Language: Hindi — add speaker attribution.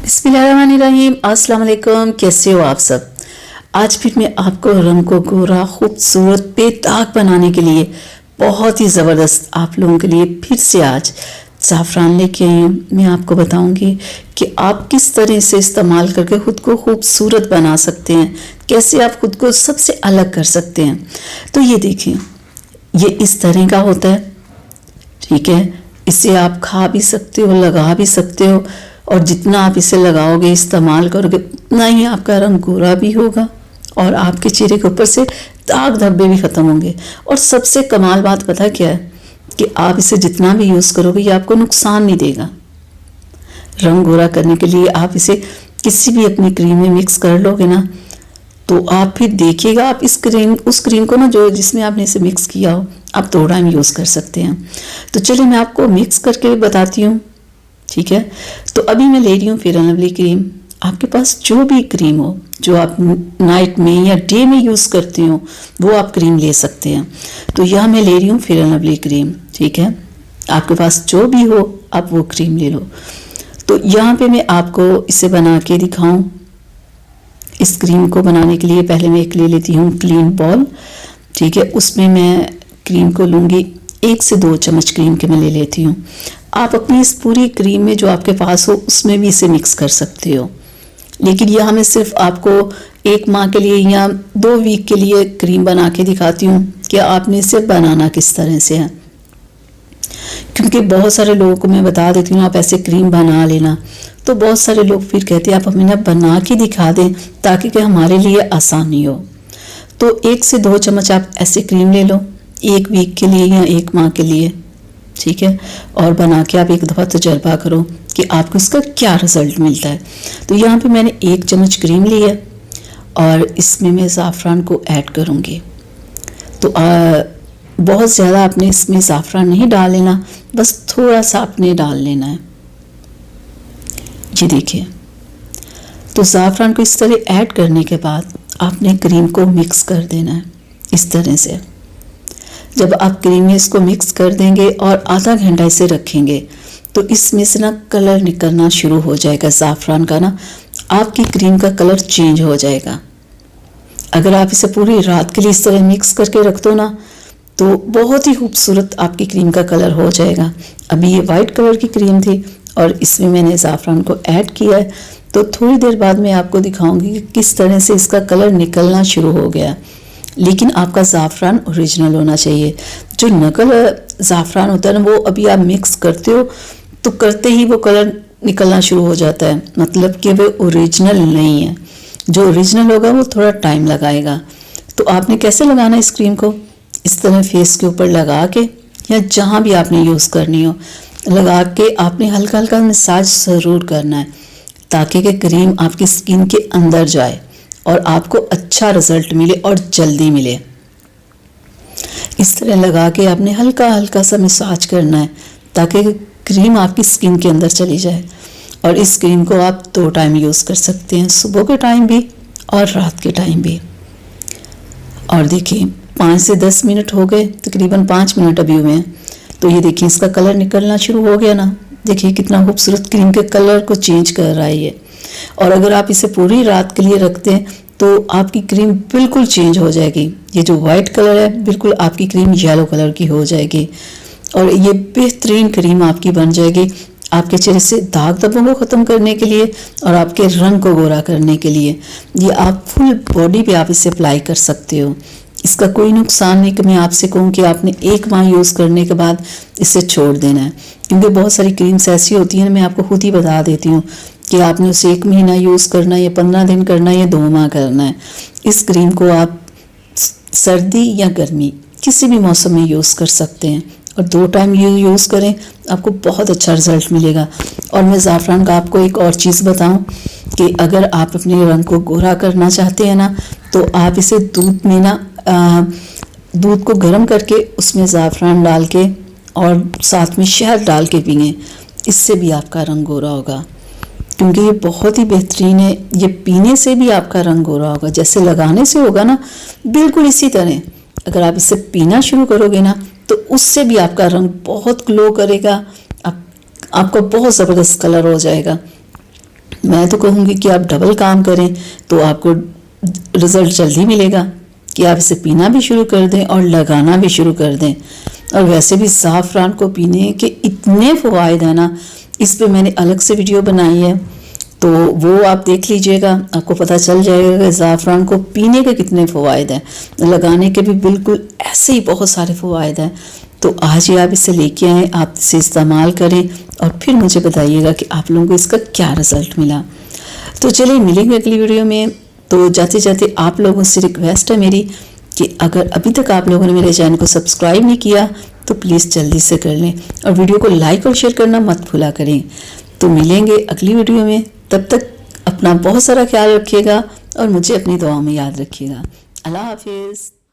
Speaker 1: बिस्मिल्लाहिर्रहमानिर्रहीम। अस्सलाम वालेकुम। कैसे हो आप सब? आज फिर मैं आपको रंग को गोरा खूबसूरत बेदाग बनाने के लिए बहुत ही ज़बरदस्त आप लोगों के लिए फिर से आज ज़ाफ़रान लेके आई हूँ। मैं आपको बताऊँगी कि आप किस तरह से इस्तेमाल करके ख़ुद को खूबसूरत बना सकते हैं, कैसे आप ख़ुद को सबसे अलग कर सकते हैं। तो ये देखिए, ये इस तरह का होता है, ठीक है। इसे आप खा भी सकते हो, लगा भी सकते हो, और जितना आप इसे लगाओगे, इस्तेमाल करोगे, उतना ही आपका रंग गोरा भी होगा और आपके चेहरे के ऊपर से दाग धब्बे भी ख़त्म होंगे। और सबसे कमाल बात पता क्या है कि आप इसे जितना भी यूज़ करोगे ये आपको नुकसान नहीं देगा। रंग गोरा करने के लिए आप इसे किसी भी अपनी क्रीम में मिक्स कर लोगे ना, तो आप फिर देखिएगा, आप उस क्रीम को ना जो जिसमें आपने इसे मिक्स किया हो, आप 2 टाइम यूज़ कर सकते हैं। तो चलिए मैं आपको मिक्स करके बताती हूँ, ठीक है। तो अभी मैं ले रही हूँ फेयर एंड लवली क्रीम। आपके पास जो भी क्रीम हो, जो आप नाइट में या डे में यूज़ करते हो, वो आप क्रीम ले सकते हैं। तो यह मैं ले रही हूँ फेयर एंड लवली क्रीम, ठीक है। आपके पास जो भी हो आप वो क्रीम ले लो। तो यहाँ पे मैं आपको इसे बना के दिखाऊँ। इस क्रीम को बनाने के लिए पहले मैं एक ले लेती हूँ क्लीन बॉल, ठीक है। उसमें मैं क्रीम को लूँगी, 1 से 2 चम्मच क्रीम के मैं ले लेती हूँ। आप अपनी इस पूरी क्रीम में जो आपके पास हो उसमें भी इसे मिक्स कर सकते हो, लेकिन यहाँ मैं सिर्फ आपको 1 माह के लिए या 2 वीक के लिए क्रीम बना के दिखाती हूँ कि आपने इसे बनाना किस तरह से है। क्योंकि बहुत सारे लोगों को मैं बता देती हूँ आप ऐसे क्रीम बना लेना, तो बहुत सारे लोग फिर कहते हैं आप हमें ना बना के दिखा दें ताकि कि हमारे लिए आसानी हो। तो 1 से 2 चम्मच आप ऐसे क्रीम ले लो 1 वीक के लिए या 1 माह के लिए, ठीक है। और बना के आप एक दफ़ा तजर्बा करो कि आपको इसका क्या रिज़ल्ट मिलता है। तो यहाँ पे मैंने 1 चम्मच क्रीम ली है और इसमें मैं ज़ाफ़रान को ऐड करूँगी। तो बहुत ज़्यादा आपने इसमें ज़ाफ़रान नहीं डाल लेना, बस थोड़ा सा आपने डाल लेना है। ये देखिए, तो ज़ाफ़रान को इस तरह ऐड करने के बाद आपने क्रीम को मिक्स कर देना है इस तरह से। जब आप क्रीम में इसको मिक्स कर देंगे और आधा घंटा इसे रखेंगे तो इसमें से ना कलर निकलना शुरू हो जाएगा। ज़ाफ़रान का ना आपकी क्रीम का कलर चेंज हो जाएगा। अगर आप इसे पूरी रात के लिए इस तरह मिक्स करके रख दो ना, तो बहुत ही खूबसूरत आपकी क्रीम का कलर हो जाएगा। अभी ये वाइट कलर की क्रीम थी और इसमें मैंने ज़ाफ़रान को ऐड किया है, तो थोड़ी देर बाद मैं आपको दिखाऊंगी कि किस तरह से इसका कलर निकलना शुरू हो गया। लेकिन आपका ज़ाफ़रान ओरिजिनल होना चाहिए। जो नकल ज़ाफ़रान होता है ना, वो अभी आप मिक्स करते हो तो करते ही वो कलर निकलना शुरू हो जाता है, मतलब कि वो ओरिजिनल नहीं है। जो ओरिजिनल होगा वो थोड़ा टाइम लगाएगा। तो आपने कैसे लगाना है इस क्रीम को, इस तरह फेस के ऊपर लगा के या जहाँ भी आपने यूज़ करनी हो लगा के आपने हल्का हल्का मसाज ज़रूर करना है ताकि कि क्रीम आपकी स्किन के अंदर जाए और आपको अच्छा रिज़ल्ट मिले और जल्दी मिले। इस तरह लगा के आपने हल्का हल्का सा मसाज करना है ताकि क्रीम आपकी स्किन के अंदर चली जाए। और इस क्रीम को आप 2 टाइम यूज़ कर सकते हैं, सुबह के टाइम भी और रात के टाइम भी। और देखिए 5 से 10 मिनट हो गए, तकरीबन 5 मिनट अभी हुए हैं। तो ये देखिए इसका कलर निकलना शुरू हो गया ना, देखिए कितना खूबसूरत क्रीम के कलर को चेंज कर रहा है ये। और अगर आप इसे पूरी रात के लिए रखते हैं तो आपकी क्रीम बिल्कुल चेंज हो जाएगी। ये जो वाइट कलर है बिल्कुल आपकी क्रीम येलो कलर की हो जाएगी और ये बेहतरीन क्रीम आपकी बन जाएगी आपके चेहरे से दाग धब्बों को ख़त्म करने के लिए और आपके रंग को गोरा करने के लिए। ये आप फुल बॉडी पे आप इसे अप्लाई कर सकते हो। इसका कोई नुकसान नहीं कि मैं आपसे कहूँ कि आपने 1 माह यूज़ करने के बाद इसे छोड़ देना है, क्योंकि बहुत सारी क्रीम्स ऐसी होती हैं, मैं आपको खुद ही बता देती हूँ कि आपने उसे 1 महीना यूज़ करना है या 15 दिन करना है या 2 माह करना है। इस क्रीम को आप सर्दी या गर्मी किसी भी मौसम में यूज़ कर सकते हैं और 2 टाइम यूज़ करें, आपको बहुत अच्छा रिज़ल्ट मिलेगा। और मैं ज़ाफ़रान का आपको एक और चीज़ बताऊं कि अगर आप अपने रंग को गोरा करना चाहते हैं ना, तो आप इसे दूध में ना दूध को गर्म करके उसमें ज़ाफ़रान डाल के और साथ में शहद डाल के पिएं, इससे भी आपका रंग गोरा होगा। क्योंकि ये बहुत ही बेहतरीन है, ये पीने से भी आपका रंग गोरा होगा, जैसे लगाने से होगा ना बिल्कुल इसी तरह अगर आप इसे पीना शुरू करोगे ना तो उससे भी आपका रंग बहुत ग्लो करेगा, आपका बहुत ज़बरदस्त कलर हो जाएगा। मैं तो कहूँगी कि आप डबल काम करें तो आपको रिज़ल्ट जल्दी मिलेगा, कि आप इसे पीना भी शुरू कर दें और लगाना भी शुरू कर दें। और वैसे भी ज़ाफ़रान को पीने के इतने फ़वाइद हैं ना, इस पे मैंने अलग से वीडियो बनाई है, तो वो आप देख लीजिएगा, आपको पता चल जाएगा कि ज़ाफ़रान को पीने के कितने फ़वाइद हैं, लगाने के भी बिल्कुल ऐसे ही बहुत सारे फ़वाइद हैं। तो आज ही आप इसे लेके आएँ, आप इसे इस्तेमाल करें और फिर मुझे बताइएगा कि आप लोगों को इसका क्या रिज़ल्ट मिला। तो चलिए मिलेंगे अगली वीडियो में। तो जाते जाते आप लोगों से रिक्वेस्ट है मेरी कि अगर अभी तक आप लोगों ने मेरे चैनल को सब्सक्राइब नहीं किया तो प्लीज़ जल्दी से कर लें और वीडियो को लाइक और शेयर करना मत भूला करें। तो मिलेंगे अगली वीडियो में, तब तक अपना बहुत सारा ख्याल रखिएगा और मुझे अपनी दुआ में याद रखिएगा। अल्लाह हाफिज़।